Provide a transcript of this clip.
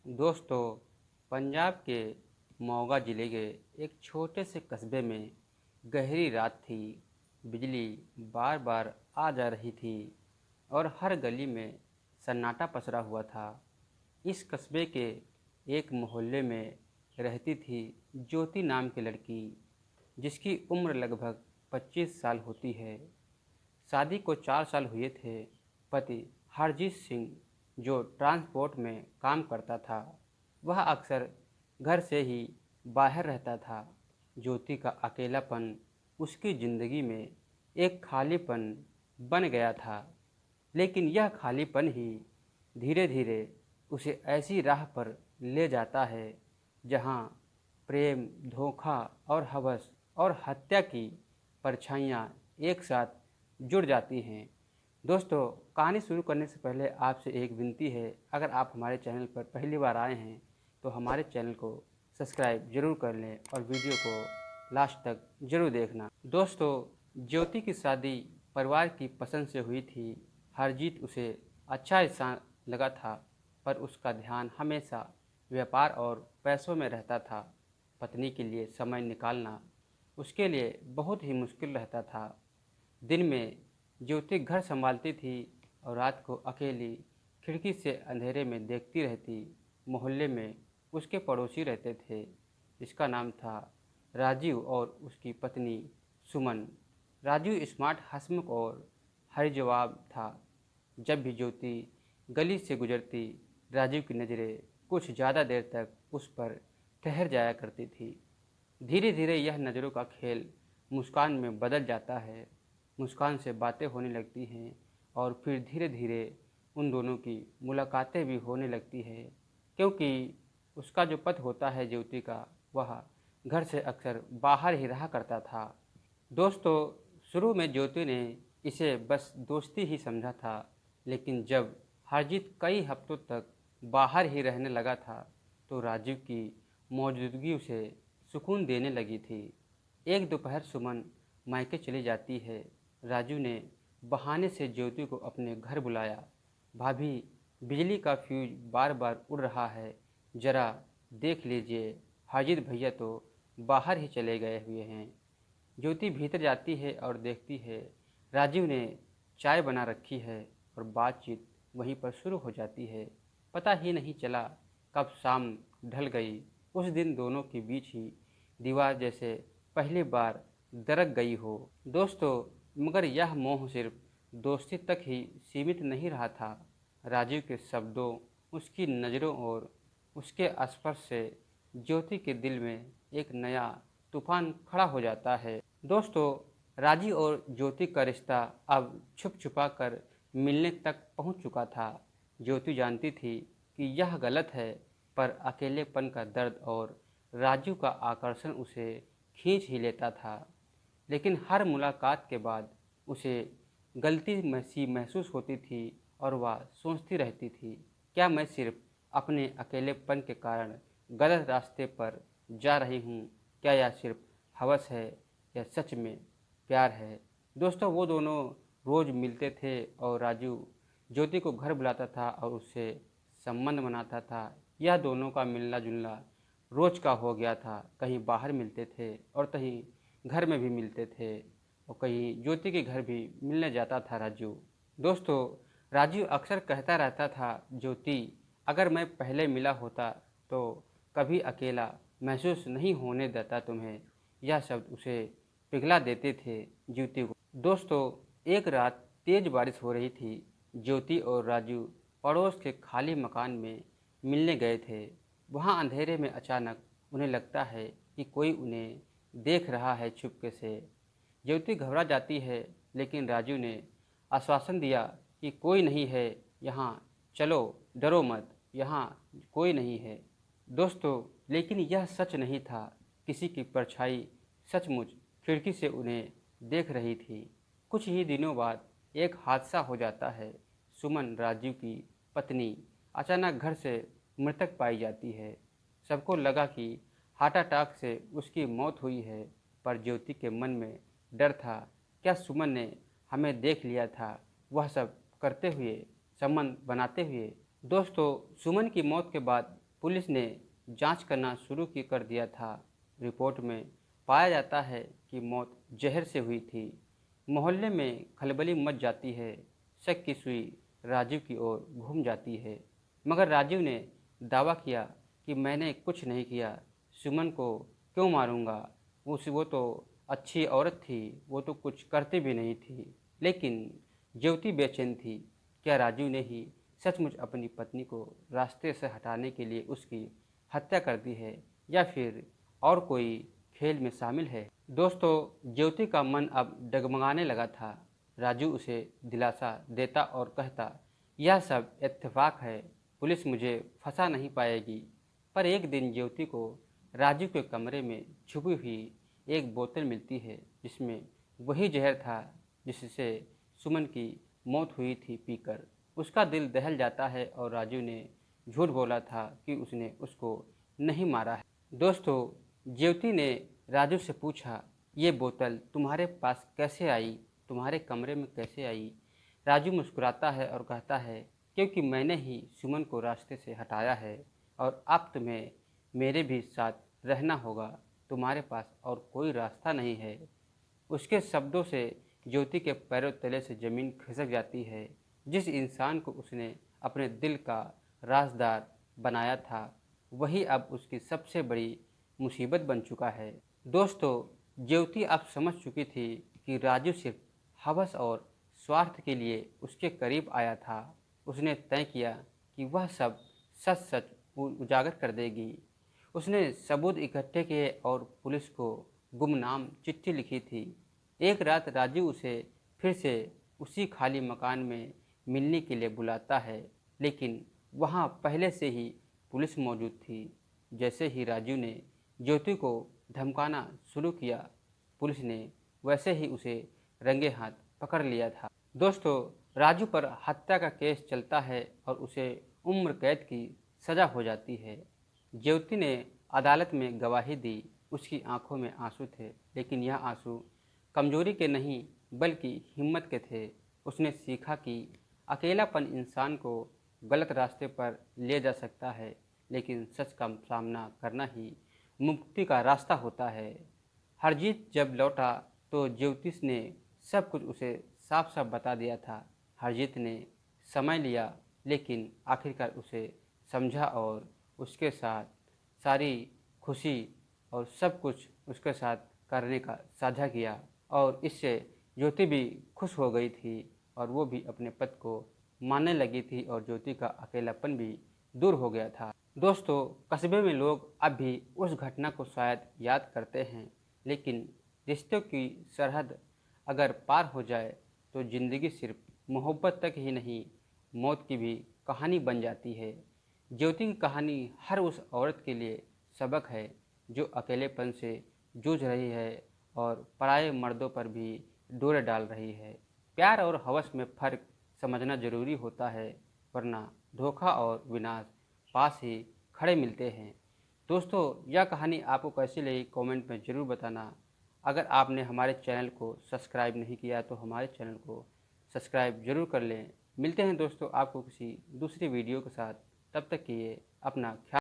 दोस्तों, पंजाब के मोगा ज़िले के एक छोटे से कस्बे में गहरी रात थी। बिजली बार बार आ जा रही थी और हर गली में सन्नाटा पसरा हुआ था। इस कस्बे के एक मोहल्ले में रहती थी ज्योति नाम की लड़की, जिसकी उम्र लगभग 25 साल होती है। शादी को 4 साल हुए थे। पति हरजीत सिंह, जो ट्रांसपोर्ट में काम करता था, वह अक्सर घर से ही बाहर रहता था। ज्योति का अकेलापन उसकी ज़िंदगी में एक खालीपन बन गया था। लेकिन यह खालीपन ही धीरे धीरे उसे ऐसी राह पर ले जाता है जहाँ प्रेम, धोखा और हवस और हत्या की परछाइयाँ एक साथ जुड़ जाती हैं। दोस्तों, कहानी शुरू करने से पहले आपसे एक विनती है, अगर आप हमारे चैनल पर पहली बार आए हैं तो हमारे चैनल को सब्सक्राइब जरूर कर लें और वीडियो को लास्ट तक जरूर देखना। दोस्तों, ज्योति की शादी परिवार की पसंद से हुई थी। हरजीत उसे अच्छा इंसान लगा था, पर उसका ध्यान हमेशा व्यापार और पैसों में रहता था। पत्नी के लिए समय निकालना उसके लिए बहुत ही मुश्किल रहता था। दिन में ज्योति घर संभालती थी और रात को अकेली खिड़की से अंधेरे में देखती रहती। मोहल्ले में उसके पड़ोसी रहते थे, जिसका नाम था राजीव, और उसकी पत्नी सुमन। राजीव स्मार्ट, हंसमुख और हर जवाब था। जब भी ज्योति गली से गुजरती, राजीव की नज़रें कुछ ज़्यादा देर तक उस पर ठहर जाया करती थी। धीरे धीरे यह नज़रों का खेल मुस्कान में बदल जाता है। मुस्कान से बातें होने लगती हैं और फिर धीरे धीरे उन दोनों की मुलाकातें भी होने लगती हैं, क्योंकि उसका जो पति होता है ज्योति का, वह घर से अक्सर बाहर ही रहा करता था। दोस्तों, शुरू में ज्योति ने इसे बस दोस्ती ही समझा था, लेकिन जब हरजीत कई हफ्तों तक बाहर ही रहने लगा था तो राजीव की मौजूदगी उसे सुकून देने लगी थी। एक दोपहर सुमन मायके चली जाती है। राजू ने बहाने से ज्योति को अपने घर बुलाया। भाभी, बिजली का फ्यूज बार बार उड़ रहा है, ज़रा देख लीजिए। हाजिद भैया तो बाहर ही चले गए हुए हैं। ज्योति भीतर जाती है और देखती है राजीव ने चाय बना रखी है और बातचीत वहीं पर शुरू हो जाती है। पता ही नहीं चला कब शाम ढल गई। उस दिन दोनों के बीच ही दीवार जैसे पहली बार दरक गई हो। दोस्तों, मगर यह मोह सिर्फ दोस्ती तक ही सीमित नहीं रहा था। राजीव के शब्दों, उसकी नज़रों और उसके स्पर्श से ज्योति के दिल में एक नया तूफान खड़ा हो जाता है। दोस्तों, राजीव और ज्योति का रिश्ता अब छुप छुपा कर मिलने तक पहुंच चुका था। ज्योति जानती थी कि यह गलत है, पर अकेलेपन का दर्द और राजू का आकर्षण उसे खींच ही लेता था। लेकिन हर मुलाकात के बाद उसे गलती सी महसूस होती थी और वह सोचती रहती थी, क्या मैं सिर्फ अपने अकेलेपन के कारण गलत रास्ते पर जा रही हूँ? क्या यह सिर्फ हवस है या सच में प्यार है? दोस्तों, वो दोनों रोज़ मिलते थे और राजू ज्योति को घर बुलाता था और उससे संबंध बनाता था। यह दोनों का मिलना जुलना रोज़ का हो गया था। कहीं बाहर मिलते थे और कहीं घर में भी मिलते थे और कहीं ज्योति के घर भी मिलने जाता था राजू। दोस्तों, राजू अक्सर कहता रहता था, ज्योति, अगर मैं पहले मिला होता तो कभी अकेला महसूस नहीं होने देता तुम्हें। यह शब्द उसे पिघला देते थे ज्योति को। दोस्तों, एक रात तेज बारिश हो रही थी। ज्योति और राजू पड़ोस के खाली मकान में मिलने गए थे। वहाँ अंधेरे में अचानक उन्हें लगता है कि कोई उन्हें देख रहा है चुपके से। ज्योति घबरा जाती है, लेकिन राजू ने आश्वासन दिया कि कोई नहीं है यहाँ, चलो, डरो मत, यहाँ कोई नहीं है। दोस्तों, लेकिन यह सच नहीं था। किसी की परछाई सचमुच खिड़की से उन्हें देख रही थी। कुछ ही दिनों बाद एक हादसा हो जाता है। सुमन, राजीव की पत्नी, अचानक घर से मृतक पाई जाती है। सबको लगा कि हार्ट अटैक से उसकी मौत हुई है, पर ज्योति के मन में डर था, क्या सुमन ने हमें देख लिया था, वह सब करते हुए, संबंध बनाते हुए? दोस्तों, सुमन की मौत के बाद पुलिस ने जांच करना शुरू की कर दिया था। रिपोर्ट में पाया जाता है कि मौत जहर से हुई थी। मोहल्ले में खलबली मच जाती है। शक की सुई राजू की ओर घूम जाती है, मगर राजू ने दावा किया कि मैंने कुछ नहीं किया। सुमन को क्यों मारूंगा? वो तो अच्छी औरत थी, वो तो कुछ करती भी नहीं थी। लेकिन ज्योति बेचैन थी। क्या राजू ने ही सचमुच अपनी पत्नी को रास्ते से हटाने के लिए उसकी हत्या कर दी है, या फिर और कोई खेल में शामिल है? दोस्तों, ज्योति का मन अब डगमगाने लगा था। राजू उसे दिलासा देता और कहता, यह सब इत्तेफाक है, पुलिस मुझे फंसा नहीं पाएगी। पर एक दिन ज्योति को राजू के कमरे में छुपी हुई एक बोतल मिलती है, जिसमें वही जहर था जिससे सुमन की मौत हुई थी पीकर। उसका दिल दहल जाता है और राजू ने झूठ बोला था कि उसने उसको नहीं मारा है। दोस्तों, ज्योति ने राजू से पूछा, ये बोतल तुम्हारे पास कैसे आई, तुम्हारे कमरे में कैसे आई? राजू मुस्कुराता है और कहता है, क्योंकि मैंने ही सुमन को रास्ते से हटाया है और अब तुम्हें मेरे भी साथ रहना होगा। तुम्हारे पास और कोई रास्ता नहीं है। उसके शब्दों से ज्योति के पैरों तले से ज़मीन खिसक जाती है। जिस इंसान को उसने अपने दिल का राजदार बनाया था, वही अब उसकी सबसे बड़ी मुसीबत बन चुका है। दोस्तों, ज्योति अब समझ चुकी थी कि राजू सिर्फ हवस और स्वार्थ के लिए उसके करीब आया था। उसने तय किया कि वह सब सच सच उजागर कर देगी। उसने सबूत इकट्ठे किए और पुलिस को गुमनाम चिट्ठी लिखी थी। एक रात राजू उसे फिर से उसी खाली मकान में मिलने के लिए बुलाता है, लेकिन वहाँ पहले से ही पुलिस मौजूद थी। जैसे ही राजू ने ज्योति को धमकाना शुरू किया, पुलिस ने वैसे ही उसे रंगे हाथ पकड़ लिया था। दोस्तों, राजू पर हत्या का केस चलता है और उसे उम्र कैद की सज़ा हो जाती है। ज्योति ने अदालत में गवाही दी। उसकी आंखों में आंसू थे, लेकिन यह आंसू कमजोरी के नहीं बल्कि हिम्मत के थे। उसने सीखा कि अकेलापन इंसान को गलत रास्ते पर ले जा सकता है, लेकिन सच का सामना करना ही मुक्ति का रास्ता होता है। हरजीत जब लौटा तो ज्योतिष ने सब कुछ उसे साफ साफ बता दिया था। हरजीत ने समय लिया, लेकिन आखिरकार उसे समझा और उसके साथ सारी खुशी और सब कुछ उसके साथ करने का साझा किया, और इससे ज्योति भी खुश हो गई थी और वो भी अपने पति को मानने लगी थी और ज्योति का अकेलापन भी दूर हो गया था। दोस्तों, कस्बे में लोग अब भी उस घटना को शायद याद करते हैं, लेकिन रिश्तों की सरहद अगर पार हो जाए तो ज़िंदगी सिर्फ मोहब्बत तक ही नहीं, मौत की भी कहानी बन जाती है। ज्योति की कहानी हर उस औरत के लिए सबक है जो अकेलेपन से जूझ रही है और पराये मर्दों पर भी डोरे डाल रही है। प्यार और हवस में फ़र्क समझना ज़रूरी होता है, वरना धोखा और विनाश पास ही खड़े मिलते हैं। दोस्तों, यह कहानी आपको कैसी लगी कमेंट में ज़रूर बताना। अगर आपने हमारे चैनल को सब्सक्राइब नहीं किया तो हमारे चैनल को सब्सक्राइब जरूर कर लें। मिलते हैं दोस्तों आपको किसी दूसरी वीडियो के साथ। तब तक के लिए अपना ख्याल